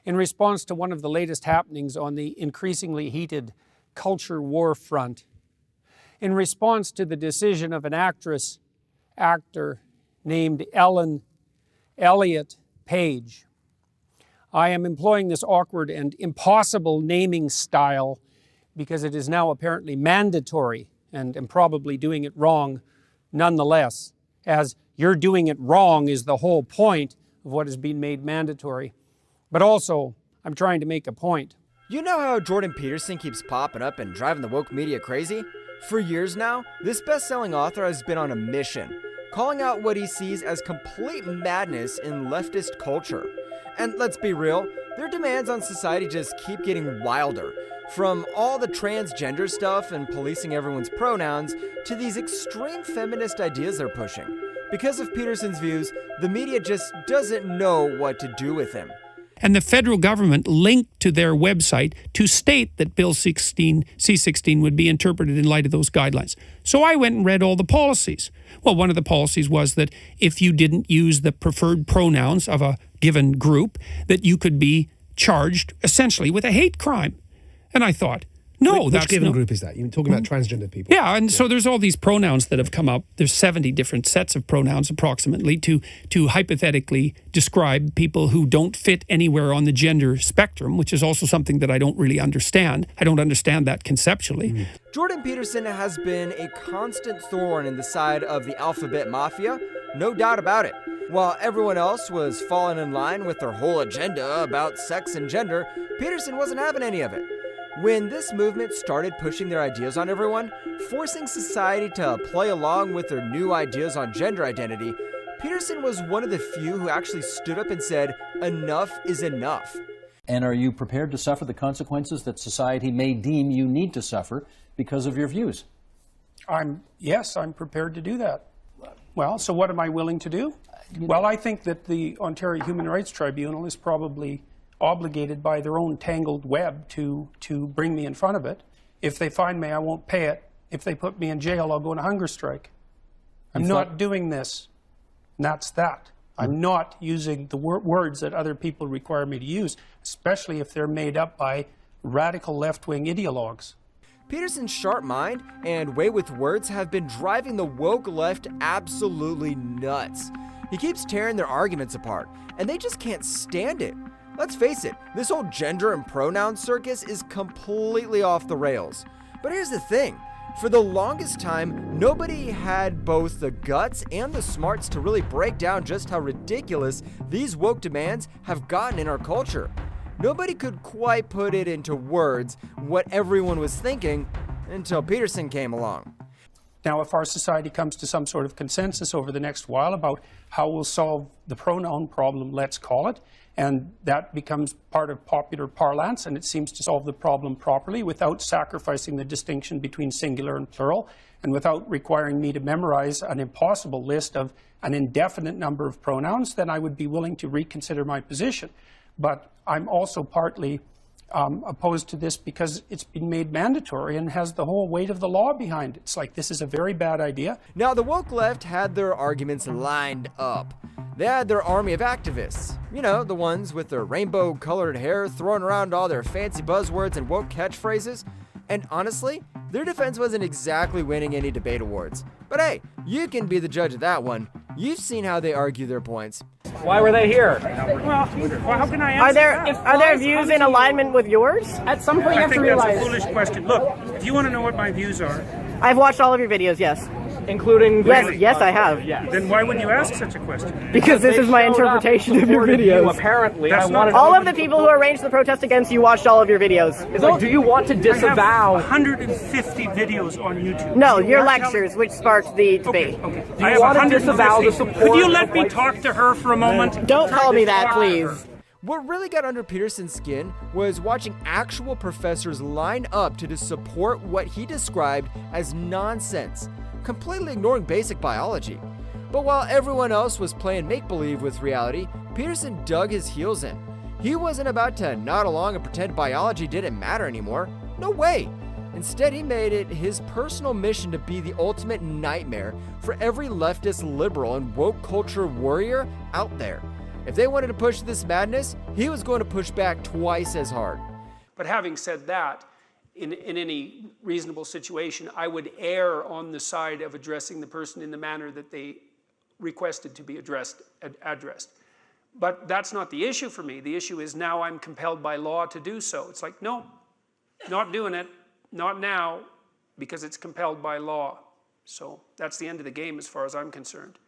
in response to one of the latest happenings on the increasingly heated culture war front, in response to the decision of an actor named Ellen Elliott Page. I am employing this awkward and impossible naming style because it is now apparently mandatory, and am probably doing it wrong nonetheless, as you're doing it wrong is the whole point of what has been made mandatory. But also, I'm trying to make a point. You know how Jordan Peterson keeps popping up and driving the woke media crazy? For years now, this best-selling author has been on a mission, calling out what he sees as complete madness in leftist culture. And let's be real, their demands on society just keep getting wilder. From all the transgender stuff and policing everyone's pronouns to these extreme feminist ideas they're pushing. Because of Peterson's views, the media just doesn't know what to do with him. And the federal government linked to their website to state that Bill C-16 would be interpreted in light of those guidelines. So I went and read all the policies. Well, one of the policies was that if you didn't use the preferred pronouns of a given group, that you could be charged essentially with a hate crime. And I thought, no, Which that's given group is that? You're talking about transgender people. Yeah, and so there's all these pronouns that have come up. There's 70 different sets of pronouns approximately to hypothetically describe people who don't fit anywhere on the gender spectrum, which is also something that I don't really understand. I don't understand that conceptually. Jordan Peterson has been a constant thorn in the side of the alphabet mafia, no doubt about it. While everyone else was falling in line with their whole agenda about sex and gender, Peterson wasn't having any of it. When this movement started pushing their ideas on everyone, forcing society to play along with their new ideas on gender identity, Peterson was one of the few who actually stood up and said, enough is enough. And are you prepared to suffer the consequences that society may deem you need to suffer because of your views? Yes, I'm prepared to do that. Well, so what am I willing to do? Well, I think that the Ontario Human Rights Tribunal is probably obligated by their own tangled web to bring me in front of it. If they find me, I won't pay it. If they put me in jail, I'll go on a hunger strike. I'm not doing this. And that's that. I'm not using the words that other people require me to use, especially if they're made up by radical left-wing ideologues. Peterson's sharp mind and way with words have been driving the woke left absolutely nuts. He keeps tearing their arguments apart, and they just can't stand it. Let's face it, this whole gender and pronoun circus is completely off the rails. But here's the thing, for the longest time, nobody had both the guts and the smarts to really break down just how ridiculous these woke demands have gotten in our culture. Nobody could quite put it into words what everyone was thinking until Peterson came along. Now, if our society comes to some sort of consensus over the next while about how we'll solve the pronoun problem, let's call it, and that becomes part of popular parlance, and it seems to solve the problem properly without sacrificing the distinction between singular and plural, and without requiring me to memorize an impossible list of an indefinite number of pronouns, then I would be willing to reconsider my position. But I'm also partly opposed to this because it's been made mandatory and has the whole weight of the law behind it. It's like, this is a very bad idea. Now, the woke left had their arguments lined up. They had their army of activists. You know, the ones with their rainbow-colored hair throwing around all their fancy buzzwords and woke catchphrases. And honestly, their defense wasn't exactly winning any debate awards. But hey, you can be the judge of that one. You've seen how they argue their points. Why were they here? Well, how can I answer that? Are their views in alignment with yours? At some point you have to realize. That's a foolish question. Look, if you want to know what my views are... I've watched all of your videos, yes. Including... Yes, I have. Yes. Then why would you ask such a question? Because this is my interpretation of your videos. Apparently, all of the people who arranged the protest against you watched all of your videos. It's like, do you want to disavow... I have 150 videos on YouTube. No, your lectures, which sparked the debate. Okay. Do you want to disavow the support... Could you let me talk to her for a moment? Don't call me that, please. What really got under Peterson's skin was watching actual professors line up to support what he described as nonsense, completely ignoring basic biology. But while everyone else was playing make-believe with reality, Peterson dug his heels in. He wasn't about to nod along and pretend biology didn't matter anymore. No way! Instead, he made it his personal mission to be the ultimate nightmare for every leftist liberal and woke culture warrior out there. If they wanted to push this madness, he was going to push back twice as hard. But having said that, in any reasonable situation, I would err on the side of addressing the person in the manner that they requested to be addressed. But that's not the issue for me. The issue is now I'm compelled by law to do so. It's like, no, not doing it, not now, because it's compelled by law. So that's the end of the game as far as I'm concerned.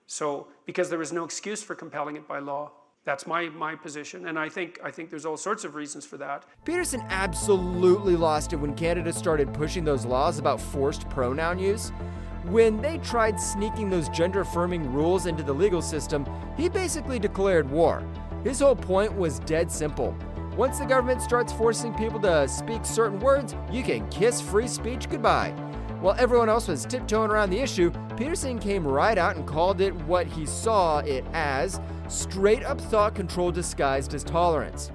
So, because there is no excuse for compelling it by law. That's my position, and I think there's all sorts of reasons for that. Peterson absolutely lost it when Canada started pushing those laws about forced pronoun use. When they tried sneaking those gender-affirming rules into the legal system, he basically declared war. His whole point was dead simple. Once the government starts forcing people to speak certain words, you can kiss free speech goodbye. While everyone else was tiptoeing around the issue, Peterson came right out and called it what he saw it as: straight-up thought control disguised as tolerance.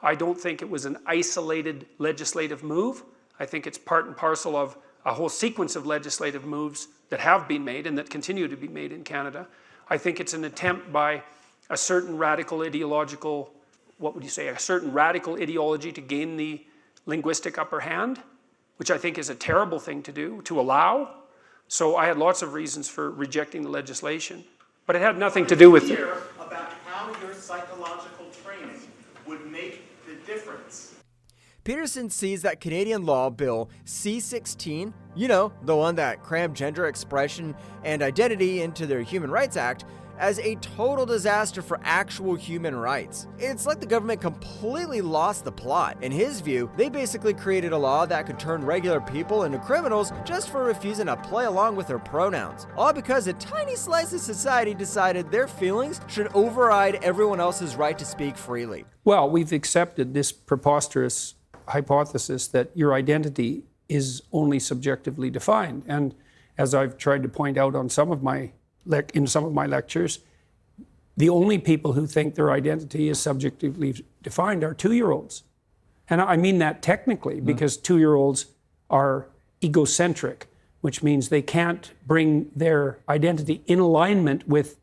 I don't think it was an isolated legislative move. I think it's part and parcel of a whole sequence of legislative moves that have been made and that continue to be made in Canada. I think it's an attempt by a certain radical ideological, a certain radical ideology to gain the linguistic upper hand, which I think is a terrible thing to do, to allow. So I had lots of reasons for rejecting the legislation, but it had nothing to do with it. About how your psychological training would make the difference. Peterson sees that Canadian Law Bill C-16, the one that crammed gender expression and identity into their Human Rights Act, as a total disaster for actual human rights. It's like the government completely lost the plot. In his view, they basically created a law that could turn regular people into criminals just for refusing to play along with their pronouns, all because a tiny slice of society decided their feelings should override everyone else's right to speak freely. Well, we've accepted this preposterous hypothesis that your identity is only subjectively defined. And as I've tried to point out on in some of my lectures, the only people who think their identity is subjectively defined are 2-year-olds. And I mean that technically, because 2-year-olds are egocentric, which means they can't bring their identity in alignment with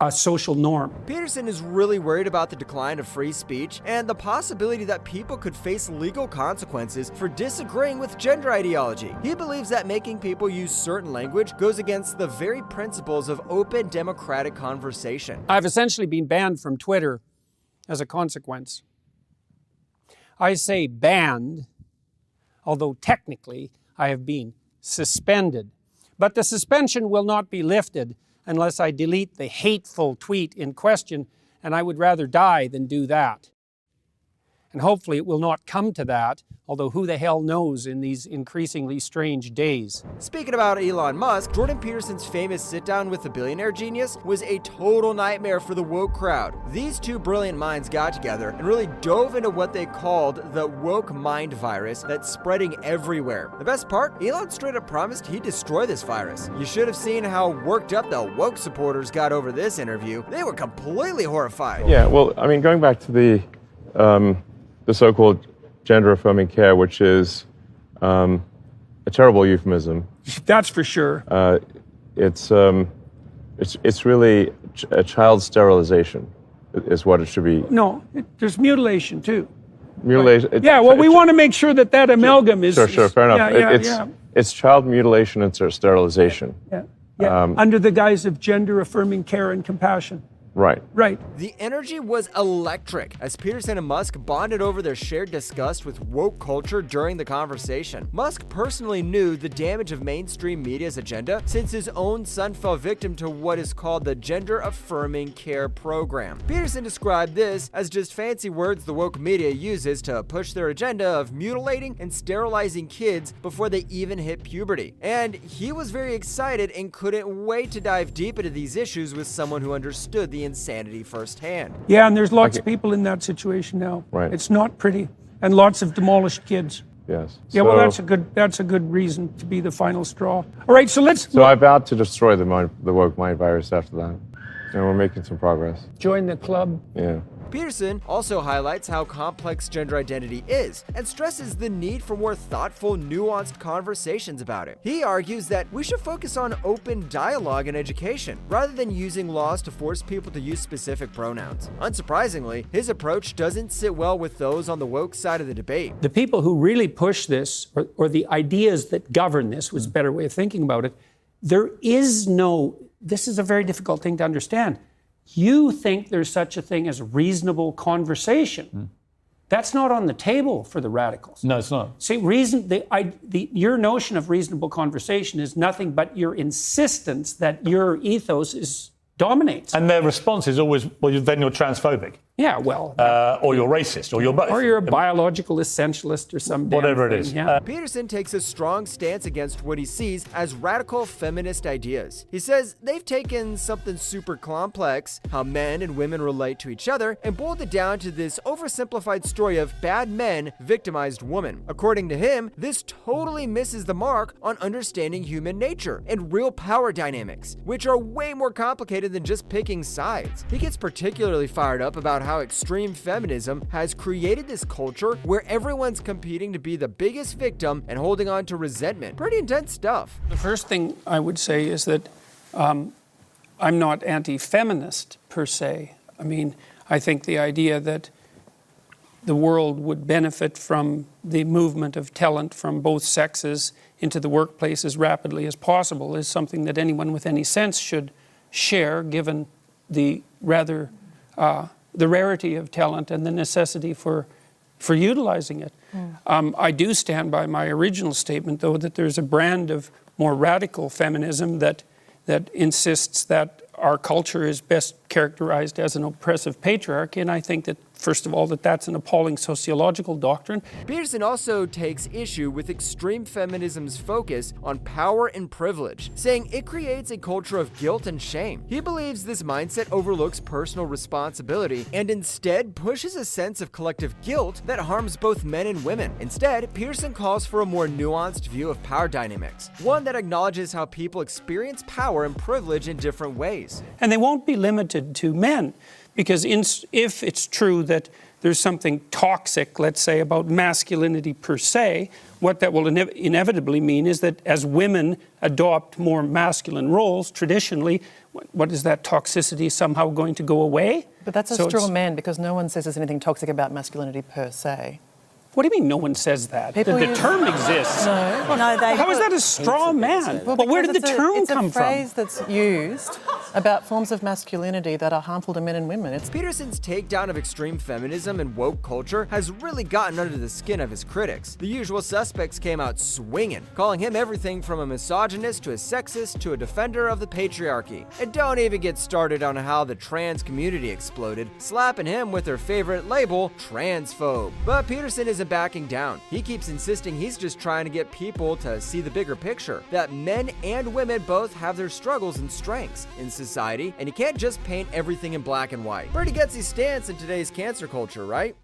a social norm. Peterson is really worried about the decline of free speech and the possibility that people could face legal consequences for disagreeing with gender ideology. He believes that making people use certain language goes against the very principles of open democratic conversation. I've essentially been banned from Twitter as a consequence. I say banned, although technically I have been suspended. But the suspension will not be lifted unless I delete the hateful tweet in question, and I would rather die than do that. And hopefully it will not come to that, although who the hell knows in these increasingly strange days. Speaking about Elon Musk, Jordan Peterson's famous sit-down with the billionaire genius was a total nightmare for the woke crowd. These two brilliant minds got together and really dove into what they called the woke mind virus that's spreading everywhere. The best part? Elon straight up promised he'd destroy this virus. You should have seen how worked up the woke supporters got over this interview. They were completely horrified. Yeah, well, I mean, going back to the so-called gender-affirming care, which is a terrible euphemism. That's for sure. It's really a child sterilization, is what it should be. No, there's mutilation too. Mutilation. Yeah, well, we want to make sure that amalgam is. Sure, fair enough. Yeah. It's child mutilation and sterilization. Yeah. Under the guise of gender-affirming care and compassion. Right. The energy was electric as Peterson and Musk bonded over their shared disgust with woke culture during the conversation. Musk personally knew the damage of mainstream media's agenda since his own son fell victim to what is called the gender-affirming care program. Peterson described this as just fancy words the woke media uses to push their agenda of mutilating and sterilizing kids before they even hit puberty. And he was very excited and couldn't wait to dive deep into these issues with someone who understood the insanity firsthand. Yeah, and there's lots of people in that situation now. Right. It's not pretty, and lots of demolished kids. Yes. Yeah, well, that's a good reason to be the final straw. All right, so let's. So I vowed to destroy the woke mind virus after that. and we're making some progress. Join the club. Yeah. Peterson also highlights how complex gender identity is and stresses the need for more thoughtful, nuanced conversations about it. He argues that we should focus on open dialogue in education rather than using laws to force people to use specific pronouns. Unsurprisingly, his approach doesn't sit well with those on the woke side of the debate. The people who really push this, or the ideas that govern this, was a better way of thinking about it, this is a very difficult thing to understand. You think there's such a thing as reasonable conversation. That's not on the table for the radicals. No, it's not. See, your notion of reasonable conversation is nothing but your insistence that your ethos dominates. And their response is always, well, then you're transphobic. Yeah, well. Or you're racist, or you're both. Or you're a biological essentialist or some whatever damn it thing. is. Yeah. Peterson takes a strong stance against what he sees as radical feminist ideas. He says they've taken something super complex, how men and women relate to each other, and boiled it down to this oversimplified story of bad men, victimized women. According to him, this totally misses the mark on understanding human nature and real power dynamics, which are way more complicated than just picking sides. He gets particularly fired up about how extreme feminism has created this culture where everyone's competing to be the biggest victim and holding on to resentment. Pretty intense stuff. The first thing I would say is that I'm not anti-feminist per se. I mean, I think the idea that the world would benefit from the movement of talent from both sexes into the workplace as rapidly as possible is something that anyone with any sense should share, given the the rarity of talent and the necessity for utilizing it. I do stand by my original statement, though, that there's a brand of more radical feminism that insists that our culture is best characterized as an oppressive patriarchy, and I think that, first of all, that's an appalling sociological doctrine. Peterson also takes issue with extreme feminism's focus on power and privilege, saying it creates a culture of guilt and shame. He believes this mindset overlooks personal responsibility and instead pushes a sense of collective guilt that harms both men and women. Instead, Peterson calls for a more nuanced view of power dynamics, one that acknowledges how people experience power and privilege in different ways. And they won't be limited to men, because if it's true that there's something toxic, let's say, about masculinity per se, what that will inevitably mean is that as women adopt more masculine roles, traditionally, what is that toxicity somehow going to go away? But that's a straw man, because no one says there's anything toxic about masculinity per se. What do you mean no one says that? The term exists. How is that a straw man? Well, where did the term come from? It's a phrase that's used about forms of masculinity that are harmful to men and women. Peterson's takedown of extreme feminism and woke culture has really gotten under the skin of his critics. The usual suspects came out swinging, calling him everything from a misogynist to a sexist to a defender of the patriarchy. And don't even get started on how the trans community exploded, slapping him with their favorite label, transphobe. But Peterson isn't backing down. He keeps insisting he's just trying to get people to see the bigger picture, that men and women both have their struggles and strengths in society, and you can't just paint everything in black and white. Pretty gutsy stance in today's cancer culture, right?